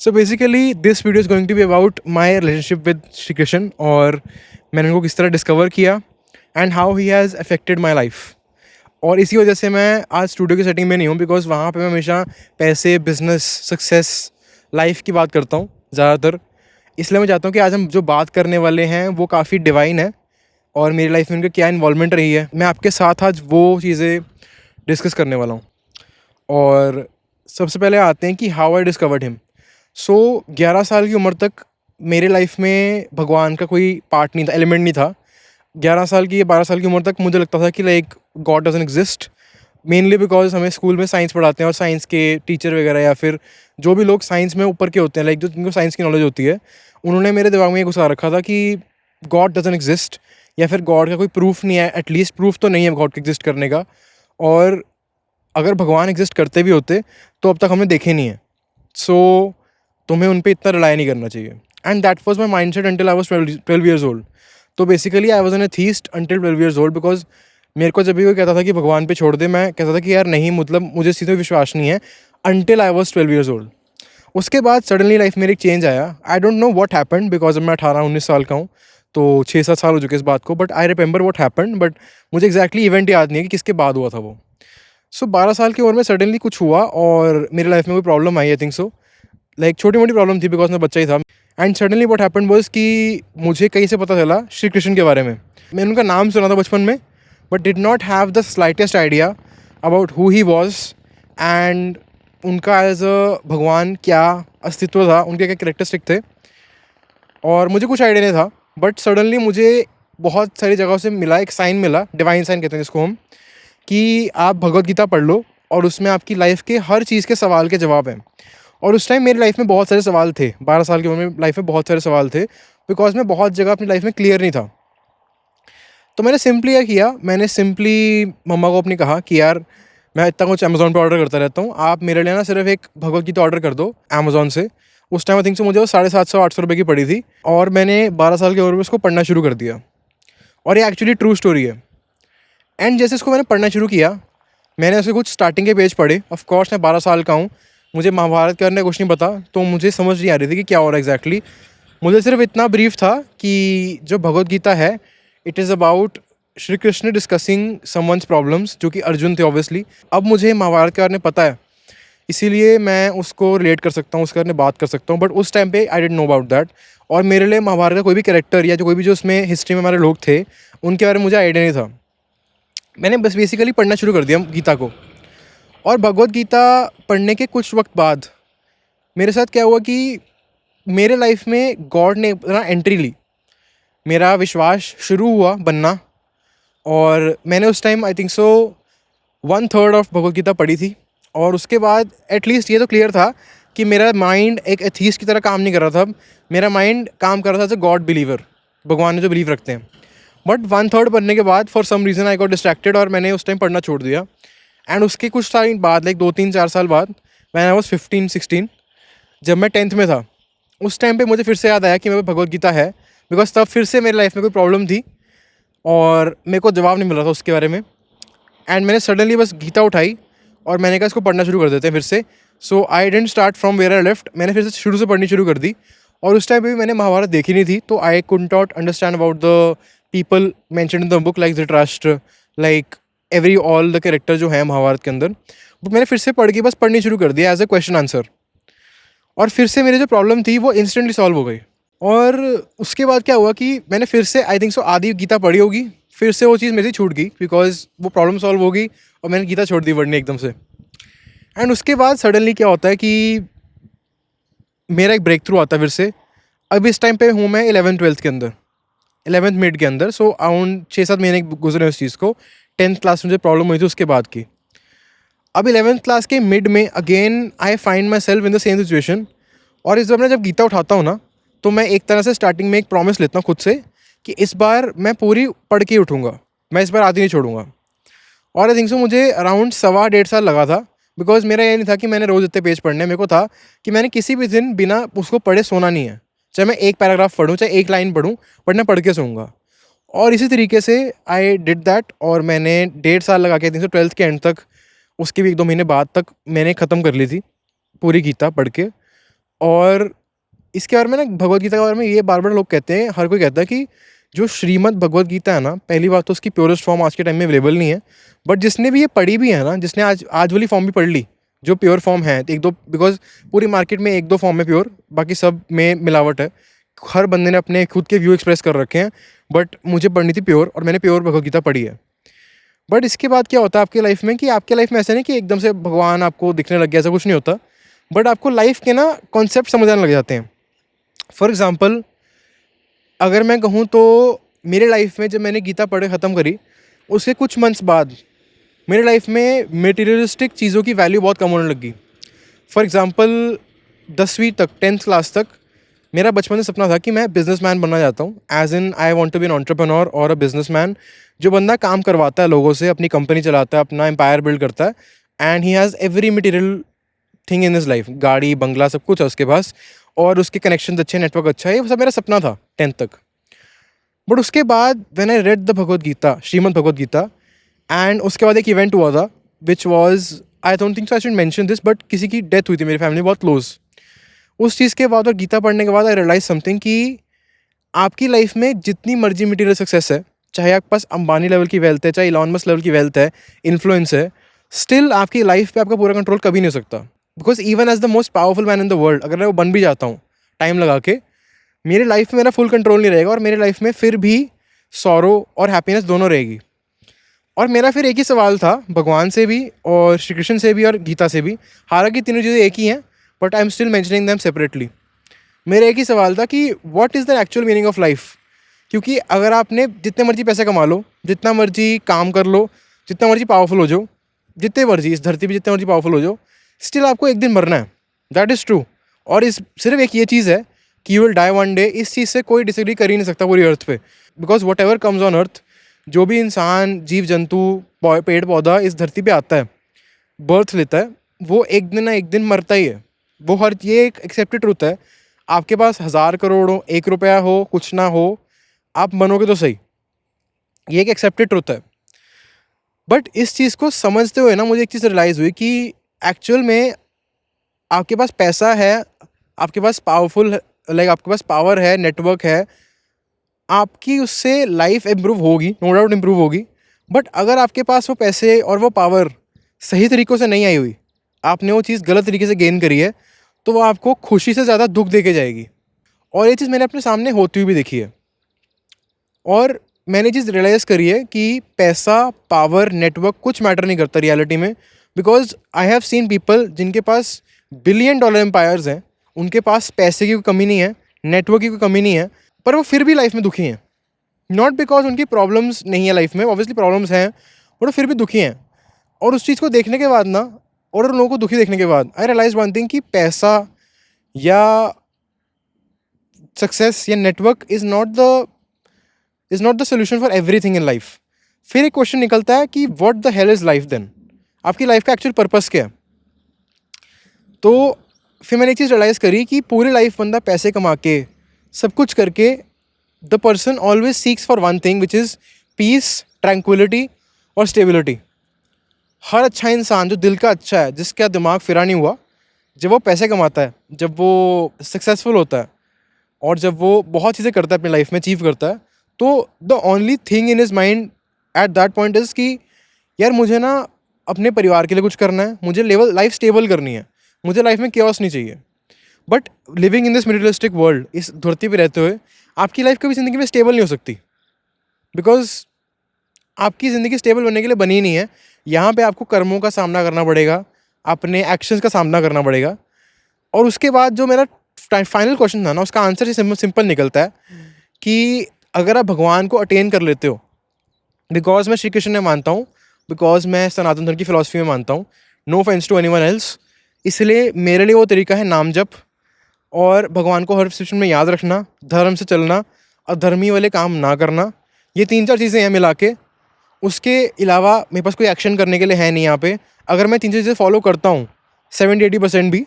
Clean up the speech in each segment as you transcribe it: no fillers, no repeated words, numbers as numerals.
So basically this video is going to be about my relationship with Shri Krishna और मैंने उनको किस तरह डिस्कवर किया and how he has affected my life. और इसी वजह से मैं आज स्टूडियो की सेटिंग में नहीं हूँ, बिकॉज वहाँ पे मैं हमेशा पैसे, बिजनेस, सक्सेस, लाइफ की बात करता हूँ ज़्यादातर। इसलिए मैं चाहता हूँ कि आज हम जो बात करने वाले हैं वो काफ़ी डिवाइन है और मेरी लाइफ में उनका क्या इन्वॉल्वमेंट रही है, मैं आपके साथ आज वो चीज़ें डिस्कस करने वाला हूँ। और सबसे पहले आते हैं कि हाउ आई डिस्कवर्ड हिम। सो 11 साल की उम्र तक मेरे लाइफ में भगवान का कोई पार्ट नहीं था, एलिमेंट नहीं था। 11 साल की या 12 साल की उम्र तक मुझे लगता था कि like God doesn't exist, mainly because हमें स्कूल में साइंस पढ़ाते हैं और साइंस के टीचर वगैरह या फिर जो भी लोग साइंस में ऊपर के होते हैं, लाइक जो जिनको साइंस की नॉलेज होती है, उन्होंने मेरे दिमाग में ये घुसा रखा था कि गॉड डजंट एग्जिस्ट या फिर गॉड का कोई प्रूफ नहीं है, एटलीस्ट प्रूफ तो नहीं है गॉड के एग्जिस्ट करने का। और अगर भगवान एग्जिस्ट करते भी होते तो अब तक हमने देखे नहीं है। सो तुम्हें उन पर इतना रिलाई नहीं करना चाहिए। And that was my mind set until I was 12 years old. तो basically I was an atheist until 12 years old, because मेरे को जब भी वो कहता था कि भगवान पे छोड़ दे, मैं कहता था कि यार नहीं, मतलब मुझे इस चीज़ में विश्वास नहीं है, until I was 12 years old. उसके बाद सडनली लाइफ में एक चेंज आया। I don't know what happened, because अब मैं 18-19 साल का हूँ, तो 6-7 साल हो चुके इस बात को। But I remember what happened, but मुझे एग्जैक्टली इवेंट याद नहीं है कि किसके बाद हुआ था वो। सो 12 साल की उम्र में सडनली कुछ हुआ और मेरी लाइफ में कोई प्रॉब्लम आई, आई थिंक सो। लाइक छोटी मोटी प्रॉब्लम थी बिकॉज मैं बच्चा ही था। And suddenly what happened was कि मुझे कहीं से पता चला श्री कृष्ण के बारे में। मैंने उनका नाम सुना था बचपन में, but did not have the slightest idea about who he was and उनका एज अ भगवान क्या अस्तित्व था, उनके क्या कैरेक्टरिस्टिक थे, और मुझे कुछ आइडिया नहीं था। बट सडनली मुझे बहुत सारी जगहों से मिला, एक साइन मिला, डिवाइन साइन कहते हैं जिसको हम, कि आप भगवत गीता पढ़ लो और उसमें आपकी लाइफ के हर चीज़ के सवाल के जवाब हैं। और उस टाइम मेरी लाइफ में बहुत सारे सवाल थे, 12 साल की उम्र में लाइफ में बहुत सारे सवाल थे, बिकॉज मैं बहुत जगह अपनी लाइफ में क्लियर नहीं था। तो मैंने सिंपली क्या किया, मैंने सिंपली मम्मा को अपनी कहा कि यार मैं इतना कुछ अमेज़ोन पे ऑर्डर करता रहता हूँ, आप मेरे लिए ना सिर्फ एक भगवत गीता ऑर्डर कर दो अमेज़ोन से। उस टाइम आई थिंक से मुझे वो 750-800 रुपये की पड़ी थी और मैंने 12 साल की उम्र में उसको पढ़ना शुरू कर दिया। और ये एक्चुअली ट्रू स्टोरी है। एंड जैसे इसको मैंने पढ़ना शुरू किया, मैंने उसके कुछ स्टार्टिंग के पेज पढ़े। ऑफ कोर्स मैं 12 साल का हूँ, मुझे महाभारत के बारे में कुछ नहीं पता, तो मुझे समझ नहीं आ रही थी कि क्या हो रहा है एग्जैक्टली। मुझे सिर्फ इतना ब्रीफ था कि जो भगवत गीता है, it is about Shri Krishna discussing someone's problems, जो कि अर्जुन थे ऑब्वियसली। अब मुझे महाभारत के बारे में पता है, इसीलिए मैं उसको रिलेट कर सकता हूँ, उसके बारे में बात कर सकता हूँ। बट उस टाइम पे I didn't know about that, और मेरे लिए महाभारत का कोई भी कैरेक्टर या जो कोई भी जो उसमें हिस्ट्री में हमारे लोग थे, उनके बारे में मुझे आइडिया नहीं था। मैंने बस बेसिकली पढ़ना शुरू कर दिया गीता को। और भगवत गीता पढ़ने के कुछ वक्त बाद मेरे साथ क्या हुआ कि मेरे लाइफ में गॉड ने ना एंट्री ली, मेरा विश्वास शुरू हुआ बनना। और मैंने उस time I think so 1/3 of Bhagavad Gita पढ़ी थी। और उसके बाद एटलीस्ट ये तो क्लियर था कि मेरा माइंड एक एथीस्ट की तरह काम नहीं कर रहा था, मेरा माइंड काम कर रहा था एज अ गॉड बिलीवर, भगवान में जो बिलीव रखते हैं। बट 1/3 पढ़ने के बाद for some reason I got distracted और मैंने उस टाइम पढ़ना छोड़ दिया। एंड उसके कुछ टाइम बाद, लाइक 2-3-4 साल बाद, मैंने आई वॉज 15-16, जब मैं 10th में था, उस टाइम पे मुझे फिर से याद आया कि मेरे भगवत गीता है, बिकॉज तब फिर से मेरी लाइफ में कोई प्रॉब्लम थी और मेरे को जवाब नहीं मिल रहा था उसके बारे में। एंड मैंने सडनली बस गीता उठाई और मैंने कहा इसको पढ़ना शुरू कर देते हैं फिर से। So I didn't start from where I left, मैंने फिर से शुरू से पढ़नी शुरू कर दी। और उस टाइम पे भी मैंने महाभारत देखी नहीं थी, तो I could not understand about the people mentioned in the book, like Dhritarashtra, like every all the character जो है महाभारत के अंदर। बट मैंने फिर से पढ़ के बस पढ़नी शुरू कर दिया एज अ क्वेश्चन आंसर, और फिर से मेरी जो प्रॉब्लम थी वो इंस्टेंटली सॉल्व हो गई। और उसके बाद क्या हुआ कि मैंने फिर से आई थिंक सो आधी गीता पढ़ी होगी, फिर से वो चीज़ मेरी छूट गई बिकॉज वो प्रॉब्लम सॉल्व हो गई और मैंने गीता छोड़ दी पढ़नी एकदम से। एंड उसके बाद सडनली क्या होता है कि मेरा एक ब्रेक थ्रू आता है फिर से। अब इस टाइम पे हूँ मैं 11th-12th के अंदर, 11th मिड के अंदर। सो अराउंड 6-7 महीने गुजरे उस चीज़ को। 10th क्लास में मुझे प्रॉब्लम हुई थी उसके बाद की। अब 11th क्लास के मिड में again I find my self in the same situation. और इस बार मैं जब गीता उठाता हूँ ना, तो मैं एक तरह से स्टार्टिंग में एक प्रॉमिस लेता हूँ खुद से कि इस बार मैं पूरी पढ़ के ही उठूँगा, मैं इस बार आधी नहीं छोड़ूंगा। और आई थिंक सो मुझे अराउंड 1.25 साल लगा था, बिकॉज मेरा ये नहीं था कि मैंने रोज़ इतने पेज पढ़ने, मेरे को था कि मैंने किसी भी दिन बिना उसको पढ़े सोना नहीं है। चाहे मैं एक पैराग्राफ पढ़ूँ, चाहे एक लाइन पढ़ूँ, बट मैं पढ़ के सोऊंगा। और इसी तरीके से आई डिड दैट, और मैंने 1.5 साल लगा के आई थिंक सो 12th के एंड तक, उसके भी 1-2 महीने बाद तक मैंने ख़त्म कर ली थी पूरी गीता पढ़ के। और इसके बारे में ना, भगवद गीता के बारे में ये बार बार लोग कहते हैं, हर कोई कहता है कि जो श्रीमद् भगवद गीता है ना, पहली बात तो उसकी प्योरेस्ट फॉर्म आज के टाइम में अवेलेबल नहीं है, बट जिसने भी ये पढ़ी भी है ना, जिसने आज वाली फॉर्म भी पढ़ ली, जो प्योर फॉर्म है, एक दो, बिकॉज पूरी मार्केट में एक दो फॉर्म है प्योर, बाकी सब में मिलावट है, हर बंदे ने अपने खुद के व्यू एक्सप्रेस कर रखे हैं, बट मुझे पढ़नी थी प्योर, और मैंने प्योर भगवद गीता पढ़ी है। बट इसके बाद क्या होता है आपकी लाइफ में, कि आपके लाइफ में ऐसा नहीं कि एकदम से भगवान आपको दिखने लग गया, ऐसा कुछ नहीं होता, बट आपको लाइफ के ना कॉन्सेप्ट समझ आने लग जाते हैं। फॉर एग्ज़ाम्पल, अगर मैं कहूँ तो मेरे लाइफ में जब मैंने गीता पढ़े ख़त्म करी, उसके कुछ मंथ्स बाद मेरे लाइफ में मटेरियलिस्टिक चीज़ों की वैल्यू बहुत कम होने लगी। फॉर एग्ज़ाम्पल, 10वीं तक, 10th क्लास तक मेरा बचपन से सपना था कि मैं बिजनेसमैन बनना चाहता हूँ, as in I want to be an entrepreneur और अ बिजनेसमैन। जो बंदा काम करवाता है लोगों से, अपनी कंपनी चलाता है, अपना एम्पायर बिल्ड करता है, and he has every material thing in his life, गाड़ी बंगला सब कुछ है उसके पास, और उसके कनेक्शन अच्छे, नेटवर्क अच्छा है, ये सब मेरा सपना था 10th तक। बट उसके बाद when I read the Bhagavad Gita, Shrimad Bhagavad Gita, and उसके बाद एक इवेंट हुआ था which was, I don't think so I should mention this, but किसी की डेथ हुई थी मेरी फैमिली बहुत क्लोज। उस चीज़ के बाद और गीता पढ़ने के बाद आई रियलाइज समथिंग कि आपकी लाइफ में जितनी मर्जी मटेरियल सक्सेस है, चाहे आपके पास अंबानी लेवल की वेल्थ है, चाहे इलॉन मस्क लेवल की वेल्थ है, इन्फ्लुएंस है, स्टिल आपकी लाइफ पे आपका पूरा कंट्रोल कभी नहीं हो सकता। Because even as the most powerful man in the world, अगर मैं वो बन भी जाता हूँ टाइम लगा के, मेरी लाइफ में मेरा फुल कंट्रोल नहीं रहेगा, और मेरी लाइफ में फिर भी सॉरो और हैप्पीनेस दोनों रहेगी। और मेरा फिर एक ही सवाल था भगवान से भी, और श्री कृष्ण से भी, और गीता से भी, हालांकि तीनों चीज़ें एक ही हैं, but I am still mentioning them separately. मेरा एक ही सवाल था कि what is the actual meaning of life. क्योंकि अगर आपने जितने मर्जी पैसे कमा लो, जितना मर्जी काम कर लो, जितना मर्जी पावरफुल हो जाओ, जितने मर्जी इस धरती पे जितने मर्जी पावरफुल हो जाओ, स्टिल आपको एक दिन मरना है, दैट इज़ ट्रू। और इस सिर्फ एक ये चीज़ है कि you will die one day, इस चीज़ से कोई डिसएग्री कर ही नहीं सकता पूरी अर्थ पे। Because what ever comes on earth, जो भी इंसान, जीव जंतु, पेड़ पौधा इस धरती पे आता है, बर्थ लेता है, वो एक दिन ना एक दिन मरता ही है। वो हर, ये एक एक्सेप्टेड ट्रुथ है। आपके पास 1000 करोड़ हो, 1 रुपया हो, कुछ ना हो, आप मनोगे तो सही, ये एक एक्सेप्टेड ट्रुथ है। बट इस चीज़ को समझते हुए ना, मुझे एक चीज़ रियलाइज़ हुई कि एक्चुअल में आपके पास पैसा है, आपके पास पावरफुल, लाइक आपके पास पावर है, नेटवर्क है, आपकी उससे लाइफ इम्प्रूव होगी, नो डाउट इम्प्रूव होगी। बट अगर आपके पास वो पैसे और वो पावर सही तरीक़ों से नहीं आई हुई, आपने वो चीज़ गलत तरीके से गेन करी है, तो वो आपको खुशी से ज़्यादा दुख दे के जाएगी। और ये चीज़ मैंने अपने सामने होती हुई भी देखी है। और मैंने चीज़ रियलाइज़ करी है कि पैसा, पावर, नेटवर्क कुछ मैटर नहीं करता रियलिटी में। Because I have seen people जिनके पास $1 बिलियन एम्पायर्स हैं, उनके पास पैसे की कोई कमी नहीं है, नेटवर्क की कोई कमी नहीं है, पर वो फिर भी लाइफ में दुखी हैं। नॉट बिकॉज उनकी प्रॉब्लम्स नहीं है लाइफ में, ऑब्वियसली प्रॉब्लम्स हैं, बट वो फिर भी दुखी हैं। और उस चीज़ को देखने के बाद ना, और उन लोगों को दुखी देखने के बाद, आई रियलाइज वन थिंग कि पैसा या सक्सेस या network is not the solution for everything in life. फिर एक क्वेश्चन निकलता है कि what the hell is life then, आपकी लाइफ का एक्चुअल पर्पस क्या है। तो फिर मैंने एक चीज़ रियलाइज़ करी कि पूरी लाइफ बंदा पैसे कमा के, सब कुछ करके, the person always seeks for one thing which is peace, tranquillity और स्टेबिलिटी। हर अच्छा इंसान जो दिल का अच्छा है, जिसका दिमाग फिरा नहीं हुआ, जब वो पैसे कमाता है, जब वो सक्सेसफुल होता है, और जब वो बहुत चीज़ें करता है अपनी लाइफ में, अचीव करता है, तो the only thing in his mind at that point is कि यार मुझे ना अपने परिवार के लिए कुछ करना है, मुझे लाइफ स्टेबल करनी है, मुझे लाइफ में केओस नहीं चाहिए। But living in this materialistic world, इस धरती पे रहते हुए आपकी लाइफ कभी ज़िंदगी में स्टेबल नहीं हो सकती। बिकॉज आपकी ज़िंदगी स्टेबल बनने के लिए बनी ही नहीं है। यहाँ पे आपको कर्मों का सामना करना पड़ेगा, अपने एक्शंस का सामना करना पड़ेगा। और उसके बाद जो मेरा फाइनल क्वेश्चन था ना, उसका आंसर ही सिंपल निकलता है कि अगर आप भगवान को अटेन कर लेते हो, बिकॉज मैं श्री कृष्ण में मानता हूँ, बिकॉज मैं सनातन धर्म की फिलॉसफी में मानता हूँ, no offence to anyone else, इसलिए मेरे लिए वो तरीका है नाम जप, और भगवान को हर सिचुएशन में याद रखना, धर्म से चलना, अधर्मी वाले काम ना करना। ये 3-4 चीज़ें हैं मिला के। उसके अलावा मेरे पास कोई एक्शन करने के लिए है नहीं यहाँ पे। अगर मैं 3 चीज़ें फॉलो करता हूँ 70-80% भी,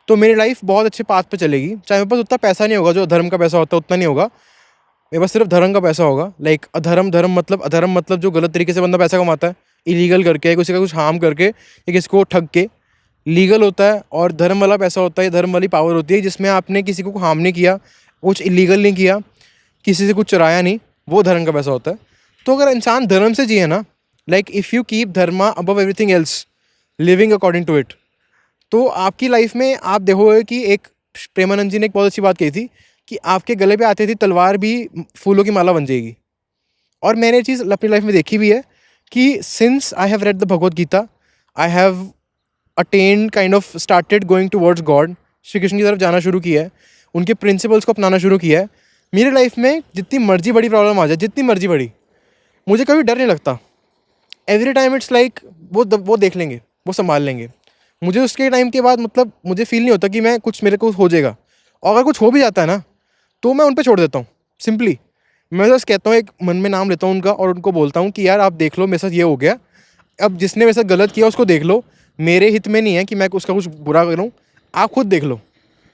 तो मेरी लाइफ बहुत अच्छे पाथ पे चलेगी। चाहे मेरे पास उतना पैसा नहीं होगा, जो धर्म का पैसा होता है उतना नहीं होगा, मेरे पास सिर्फ धर्म का पैसा होगा। लाइक अधर्म मतलब जो गलत तरीके से बंदा पैसा कमाता है, इलीगल करके, किसी का कुछ हार्म करके, या किसी को ठग के। लीगल होता है और धर्म वाला पैसा होता है, धर्म वाली पावर होती है जिसमें आपने किसी को हार्म नहीं किया, कुछ इलीगल नहीं किया, किसी से कुछ चुराया नहीं, वो धर्म का पैसा होता है। तो अगर इंसान धर्म से जिए ना, like if you keep dharma above everything else, living according to it, तो आपकी लाइफ में आप देखोगे कि एक प्रेमानंद जी ने एक बहुत अच्छी बात कही थी कि आपके गले पे आती थी तलवार भी फूलों की माला बन जाएगी। और मैंने ये चीज़ अपनी लाइफ में देखी भी है कि since I have read the Bhagavad Gita, I have attend kind of started going towards God, Shri Krishna की तरफ जाना शुरू किया है, उनके प्रिंसिपल्स को अपनाना शुरू किया है। मेरी लाइफ में जितनी मर्जी बड़ी प्रॉब्लम आ जाए, जितनी मर्जी बड़ी, मुझे कभी डर नहीं लगता। एवरी टाइम इट्स लाइक वो देख लेंगे, वो संभाल लेंगे। मुझे उसके टाइम के बाद मतलब मुझे फील नहीं होता कि मैं कुछ मेरे को हो जाएगा, और अगर कुछ हो भी जाता है ना तो मैं उन पे छोड़ देता हूँ सिंपली। मैं बस कहता हूँ, एक मन में नाम लेता हूँ उनका और उनको बोलता हूँ कि यार आप देख लो मेरे साथ ये हो गया, अब जिसने मेरे साथ गलत किया उसको देख लो, मेरे हित में नहीं है कि मैं उसका कुछ बुरा करूँ, आप खुद देख लो।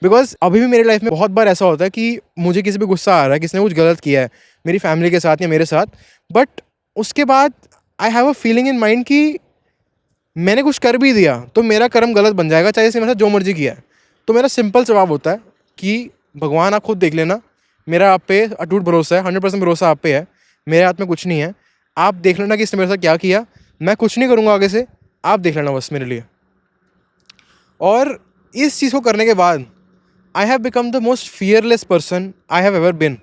बिकॉज अभी भी मेरी लाइफ में बहुत बार ऐसा होता है कि मुझे किसी पे गुस्सा आ रहा है, किसी ने कुछ गलत किया है मेरी फैमिली के साथ या मेरे साथ, बट उसके बाद I have a feeling in mind कि मैंने कुछ कर भी दिया तो मेरा कर्म गलत बन जाएगा, चाहे इसने मेरे साथ जो मर्जी किया है। तो मेरा सिंपल जवाब होता है कि भगवान आप खुद देख लेना, मेरा आप पे अटूट भरोसा है, 100% भरोसा आप पे है, मेरे हाथ में कुछ नहीं है। आप देख लेना कि इसने मेरे साथ क्या किया, मैं कुछ नहीं करूँगा आगे से, आप देख लेना बस मेरे लिए। और इस चीज़ को करने के बाद I have become the most fearless person I have ever बिन।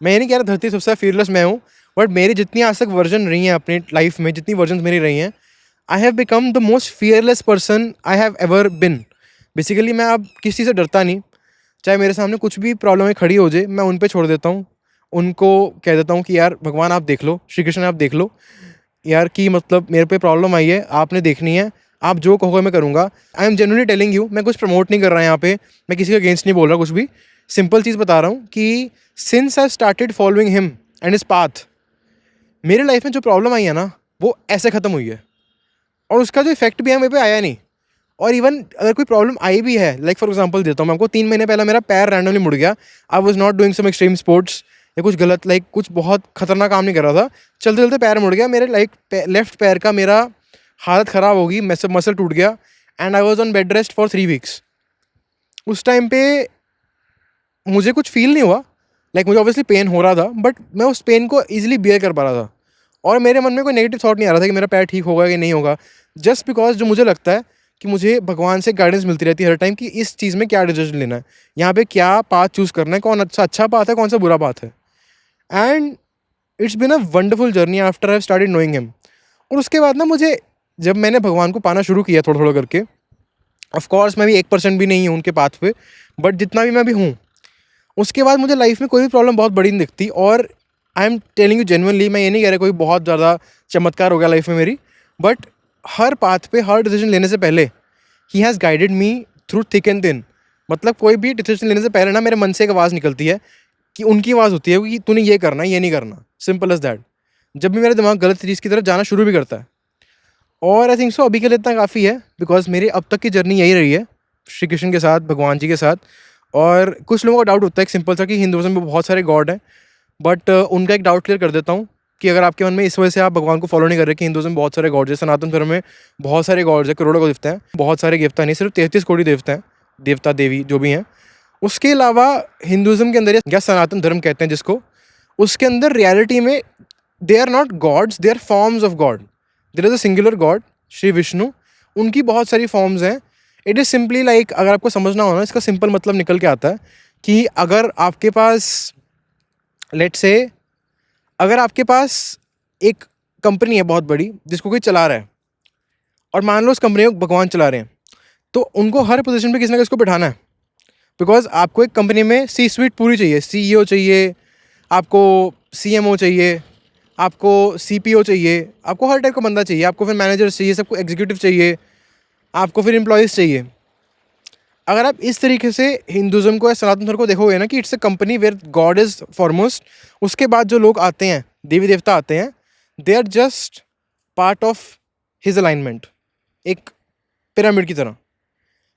मैं ये नहीं कह रहा धरती सबसे फियरलेस मैं हूँ, बट मेरी जितनी आज तक वर्जन रही हैं अपनी लाइफ में, जितनी वर्जन मेरी रही हैं, I have become the most fearless person I have ever bin. Basically मैं अब किसी चीज़ से डरता नहीं, चाहे मेरे सामने कुछ भी प्रॉब्लम खड़ी हो जाए, मैं उन पे छोड़ देता हूँ, उनको कह देता हूँ कि यार भगवान आप देख लो, श्री कृष्ण आप देख लो यार, कि मतलब मेरे पे प्रॉब्लम आई है, आपने देखनी है, आप जो कहोगे मैं करूँगा। I am genuinely telling you, मैं कुछ प्रमोट नहीं कर रहा यहाँ पे, मैं किसी के अगेंस्ट नहीं बोल रहा कुछ भी, सिंपल चीज़ बता रहा हूँ कि since I started following him and his path, मेरे लाइफ में जो प्रॉब्लम आई है ना वो ऐसे ख़त्म हुई है, और उसका जो इफेक्ट भी है मेरे पे आया नहीं। और इवन अगर कोई प्रॉब्लम आई भी है, लाइक फॉर एग्जांपल देता हूँ मैं आपको, 3 महीने पहले मेरा पैर रैंडमली मुड़ गया, I was not doing some extreme sports या कुछ गलत, लाइक कुछ बहुत खतरनाक काम नहीं कर रहा था, चलते चलते पैर मुड़ गया मेरे, लाइक लेफ्ट पैर का मेरा हालत ख़राब होगी, मसल टूट गया, and I was on bed rest for 3 weeks. उस टाइम पे मुझे कुछ फील नहीं हुआ, लाइक मुझे ऑब्वियसली पेन हो रहा था, बट मैं उस पेन को ईजिली बियर कर पा रहा था, और मेरे मन में कोई नेगेटिव थॉट नहीं आ रहा था कि मेरा पैर ठीक होगा कि नहीं होगा। जस्ट बिकॉज जो मुझे लगता है कि मुझे भगवान से गाइडेंस मिलती रहती है हर टाइम कि इस चीज़ में क्या डिसीजन लेना है, यहाँ पे क्या पाथ चूज़ करना है, कौन अच्छा पाथ है, कौन सा बुरा पाथ है। And it's been a wonderful journey after I have started knowing him. और उसके बाद ना मुझे, जब मैंने भगवान को पाना शुरू किया थोड़ा थोड़ा करके, ऑफ कोर्स मैं भी 1% भी नहीं हूँ उनके पाथ पे, बट जितना भी मैं भी हूँ, उसके बाद मुझे लाइफ में कोई भी प्रॉब्लम बहुत बड़ी नहीं दिखती। और I am telling you genuinely, मैं ये नहीं कह रहा कोई बहुत ज़्यादा चमत्कार हो गया लाइफ में मेरी, बट हर पाथ पे हर डिसीजन लेने से पहले he has guided me through thick and thin. मतलब कोई भी डिसीजन लेने से पहले ना मेरे मन से एक आवाज़ निकलती है कि उनकी आवाज़ होती है कि तूने ये करना, ये नहीं करना, सिंपल एज दैट। जब भी मेरा दिमाग गलत चीज़ की तरफ जाना शुरू भी करता है। और आई थिंक सो अभी के लिए इतना काफ़ी है, बिकॉज मेरी अब तक की जर्नी यही रही है श्री कृष्ण के साथ, भगवान जी के साथ। और कुछ लोगों का डाउट होता है एक सिंपल सा कि हिंदुज़म में बहुत सारे गॉड हैं, बट उनका एक डाउट क्लियर कर देता हूँ कि अगर आपके मन में इस वजह से आप भगवान को फॉलो नहीं कर रहे कि हिंदुज़म में बहुत सारे गॉड्स हैं, सनातन धर्म में बहुत सारे गॉड्स हैं, करोड़ों को देवता हैं, बहुत सारे देवता नहीं, सिर्फ 33 कोटि देवता हैं, देवता देवी जो भी हैं। उसके अलावा हिंदुज़म के अंदर या सनातन धर्म कहते हैं जिसको, उसके अंदर रियलिटी में they are not gods, they are forms of God. There is a singular God Shri Vishnu, उनकी बहुत सारी फॉर्म्स हैं। इट इज़ सिंपली लाइक, अगर आपको समझना हो ना, इसका सिंपल मतलब निकल के आता है कि अगर आपके पास, लेट्स से, अगर आपके पास एक कंपनी है बहुत बड़ी जिसको कोई चला रहा है, और मान लो उस कंपनी को भगवान चला रहे हैं, तो उनको हर पोजीशन पे किसी ना किसी को बिठाना है। बिकॉज आपको एक कंपनी में सी स्वीट पूरी चाहिए, CEO चाहिए, आपको CMO चाहिए, आपको CPO चाहिए, आपको हर टाइप का बंदा चाहिए, आपको फिर मैनेजर चाहिए, सबको एग्जीक्यूटिव चाहिए, आपको फिर एम्प्लॉयज़ चाहिए। अगर आप इस तरीके से हिंदुज़म को या सनातन धर्म को देखोगे ना कि it's a company where God is foremost, उसके बाद जो लोग आते हैं, देवी देवता आते हैं, they are just part of his alignment, एक पिरामिड की तरह।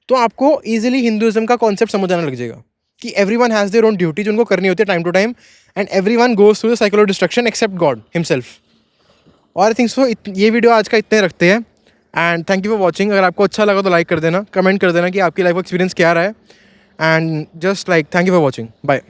तो आपको ईजिली हिंदुज़म का कॉन्सेप्ट समझ आने लग जाएगा कि everyone has their own duty जो उनको करनी होती है time to time, and everyone goes through the cycle of destruction except God himself. और आई थिंक सो ये वीडियो आज का इतने रखते हैं, and thank you for watching. अगर आपको अच्छा लगा तो लाइक कर देना, कमेंट कर देना कि आपकी लाइफ का एक्सपीरियंस क्या रहा है. And just like thank you for watching. Bye.